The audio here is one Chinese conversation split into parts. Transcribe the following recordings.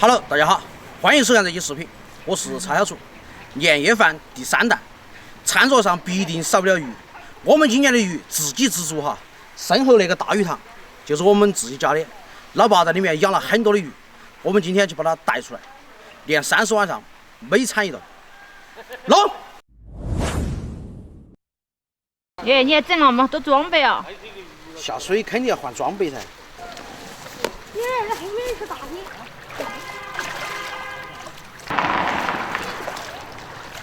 Hello， 大家好，欢迎收看这期视频，我是蔡小厨。年夜饭第3弹，餐桌上必定少不了鱼。我们今年的鱼自给自足哈，身后那个大鱼塘就是我们自己家的，老爸在里面养了很多的鱼，我们今天就把它带出来，连30晚上每餐一顿。弄！耶，你还整了吗？都装备啊！下水肯定要换装备噻。耶，那后面有个大的。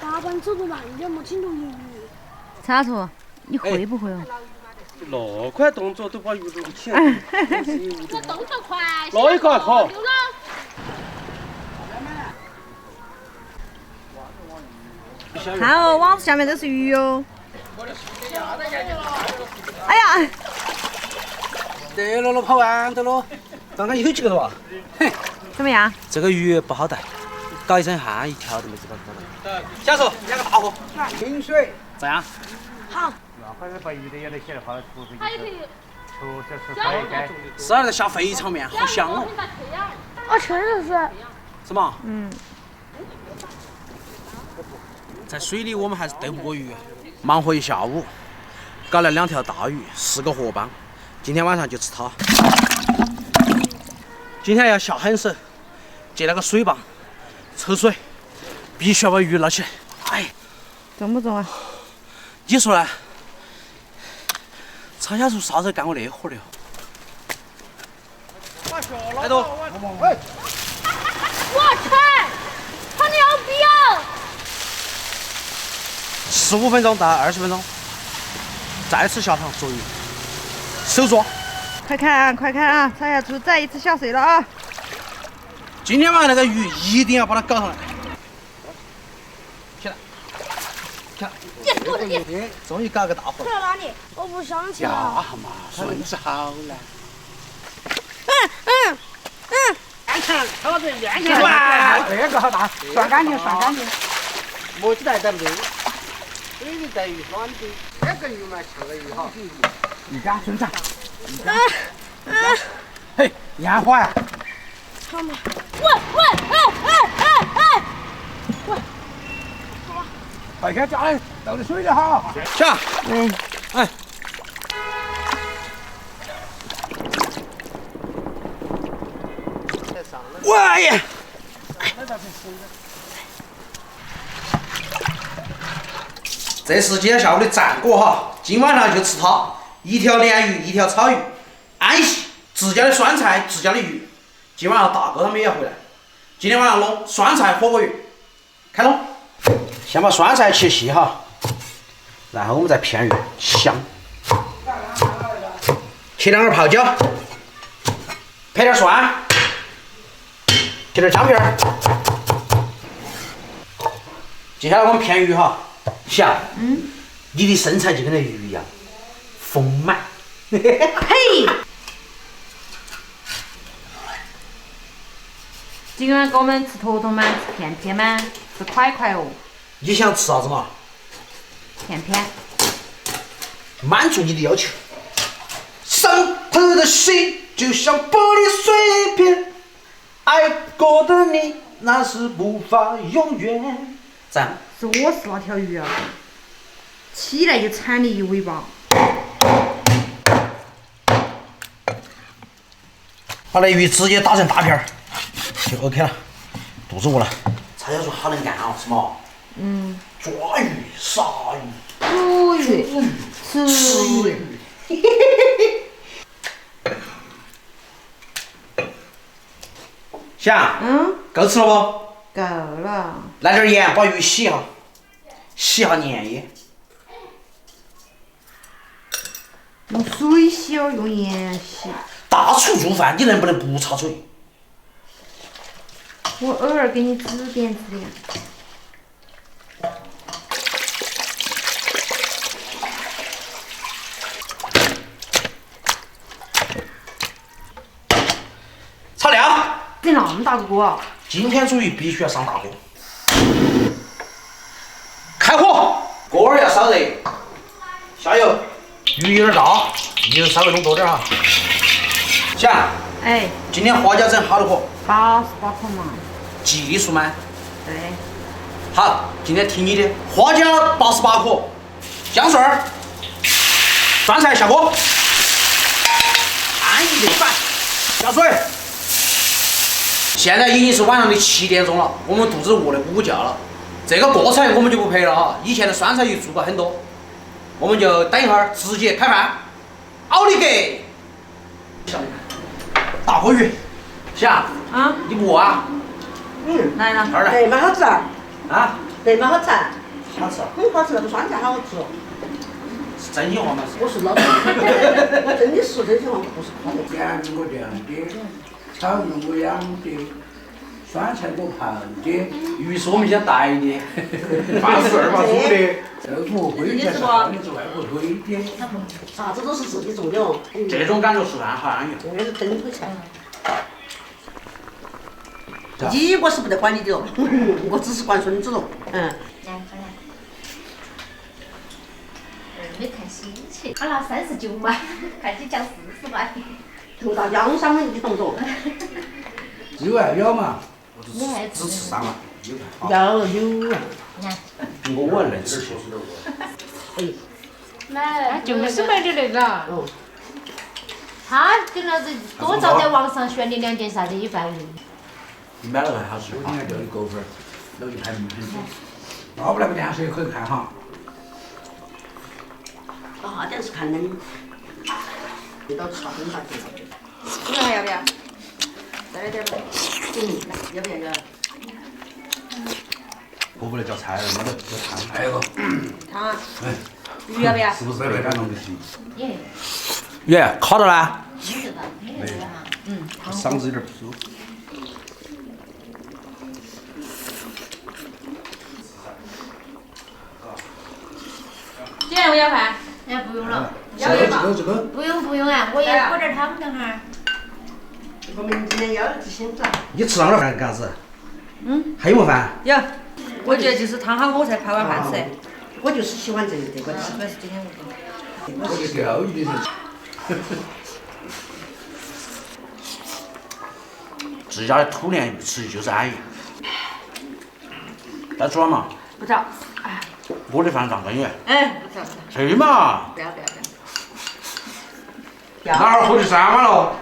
爸爸，你走得慢点嘛，挺容易鱼。蔡小厨，你会不会哦？那块动作都把鱼弄起来。这动作快。捞一个好。看哦，网子下面都是鱼哦。哎呀！得了，跑完的喽。刚刚有几个了吧？哼，怎么样？这个鱼不好带，搞一身汗，一条都没吃到。小手，2个大货。清水。咋样？好。或者把鱼的也得写得好，厨师还有意这思，厨师开干。是啊，在下肥肠面，好香哦。啊，确实是。是吗？嗯。在水里我们还是斗不过鱼，忙活一下午，搞了2条大鱼，4个活蚌，今天晚上就吃它。今天要下狠手，借那个水棒抽水，必须要把鱼捞起来。哎，重不重啊？你说呢？蔡小厨啥时候干过那活的？来多，我去，好牛逼哦！15分钟到20分钟，再次下塘捉鱼，手抓。快看啊！蔡小厨再一次下水了啊！今天晚上那个鱼一定要把它搞上来。起来，看，终于搞个大活。去了哪里？我不想去呀了。嘛，顺着好了。好子练起来，这个好大，涮干净。摸起来带不对，水里带鱼软的，这个鱼嘛像个鱼哈。一家顺畅。嘿，烟花呀！好嘛。喂！快点加来，倒点水的哈。下。哎。哇耶！这是今天下午的战果哈，今晚上就吃它，1条鲢鱼，1条草鱼，安息。自家的酸菜，自家的鱼。今晚上大哥他们也要回来，今天晚上弄酸菜火锅鱼，开弄。先把酸菜切细哈，然后我们再片鱼，香。切2根泡椒，配点蒜，切点姜片儿。接下来我们片鱼哈，香。你的身材就跟那鱼一样丰满。嘿！今晚给我们吃坨坨吗？吃片片吗？吃块块哦。你想吃啥子嘛？片片。满足你的要求。上头的心就像玻璃碎片，爱过的你那是无法永远。这样。是我是那条鱼啊！起来就铲你一尾巴。把那鱼直接打成大片儿，就 OK 了。肚子饿了。蔡小厨好能干哦，是吗？抓鱼、杀鱼、捕鱼、吃鱼。想，够吃了不？够了。来点盐，把鱼洗一下，洗一下粘液。用水洗哦，用盐洗。大厨做饭，你能不能不插嘴？我偶尔给你指点指点。炒料。整那么大个锅啊！今天煮鱼必须要上大锅。开火，锅儿要烧热，下油。鱼有点大，你就稍微弄多点哈。想，哎，今天花椒整好的火， 88克嘛。技术吗？对。好，今天听你的，花椒88克，姜蒜儿，酸菜下锅，安逸的饭，下水。现在已经是晚上的7点钟了，我们肚子饿得咕咕叫了。这个过程我们就不拍了哈，以前的酸菜鱼做过很多，我们就等一会儿直接开饭。奥利给！大锅鱼，想啊，你不饿啊？来了。这儿来。对，蛮好吃啊，啊，对，蛮好吃，好吃。很好吃，那个酸菜好好吃哦。是真心话吗？我是老实，我真的说真心话，我不是夸的。盐我凉的，炒肉我养的，酸菜我泡的，鱼是我们先带的，饭是二娃煮的。豆腐灰在上面是外婆推的。啥子都是自己做的哦。这种感觉吃饭好安逸。永远是灯推菜。你我是不得管你的哦，我只是管孙子喽。嗯。来，好来。没看心情，好了39嘛，看你讲40块。头大养伤的，你懂不懂？之外有嘛？你还只吃3碗，要有啊。我能吃。那就是买的那个。哦。他跟老子多早在网上选的2件啥子一饭鱼。你买了还好吃。我今天就一锅粉，有一盘米粉。包不那个电视也可以看哈。啊，电视看的，味道差很大的。你们还要不要？再来点不？要不要要？过不来叫菜了，没得叫汤。还有个，汤啊。鱼要不要？是不是被感动的心？耶，耶，烤到啦。你知道，你那个哈。嗓子有点不舒服。今天我要饭。哎，不用了。这个。不用啊，我也喝点汤等会儿。我们今天要自心子。你吃那么多饭干啥子？还有没饭？有。我觉得就是汤好，我才拍碗饭吃。我就是喜欢这个。主要是今天我我的钓鱼的人。自家的土鲢鱼吃就是安逸。再煮嘛？不着。我的饭上更远。哎，不着。去嘛！不要。哪儿喝的3碗了？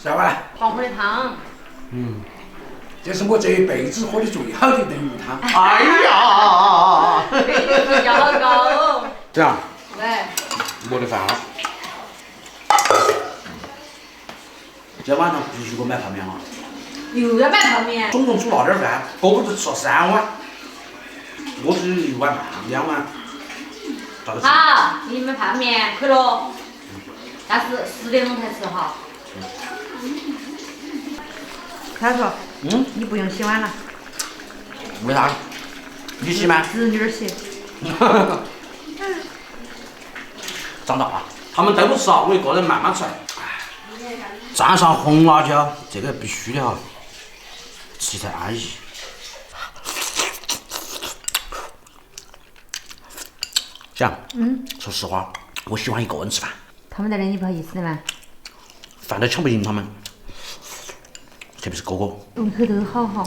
下碗。黄河的汤。这是我这一辈子喝的最好的鲈鱼汤。哎呀！比较高。这样。对。我的饭了。今天晚上必须给我买泡面了。又要买泡面。总共煮那点饭，个个都吃了3碗。我只有1碗半，2碗。好，给你们泡面可以了。但是10点钟才吃哈。他说：“你不用洗碗了。”为啥？你洗吗？侄女儿洗。长大了，他们都不吃啊，我一个人慢慢吃。蘸上红辣椒，这个必须的哈，吃才安逸。想，说实话，我喜欢一个人吃饭。他们在那里不好意思的嘛。饭都抢不赢他们，特别是哥哥。胃口都好好。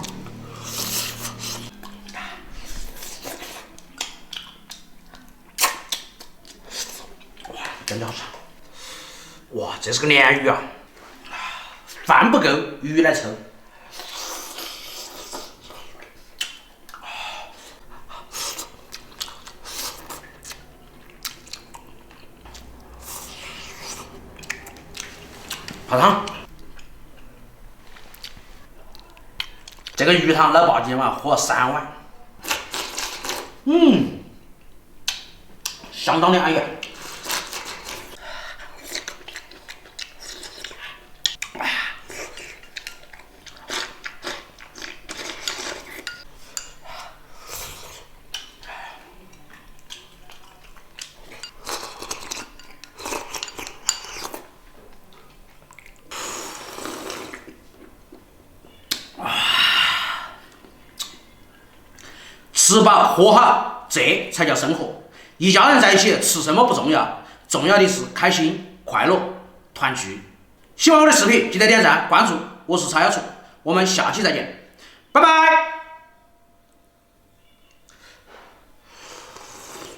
哇，真的好吃！哇，这是个鲢鱼啊！饭不够，鱼来凑。泡汤，这个鱼汤老爸今晚喝了3碗，相当的安逸。吃饱喝好，这才叫生活。一家人在一起，吃什么不重要，重要的是开心、快乐、团聚。喜欢我的视频，记得点赞、关注。我是叉小厨，我们下期再见，拜拜。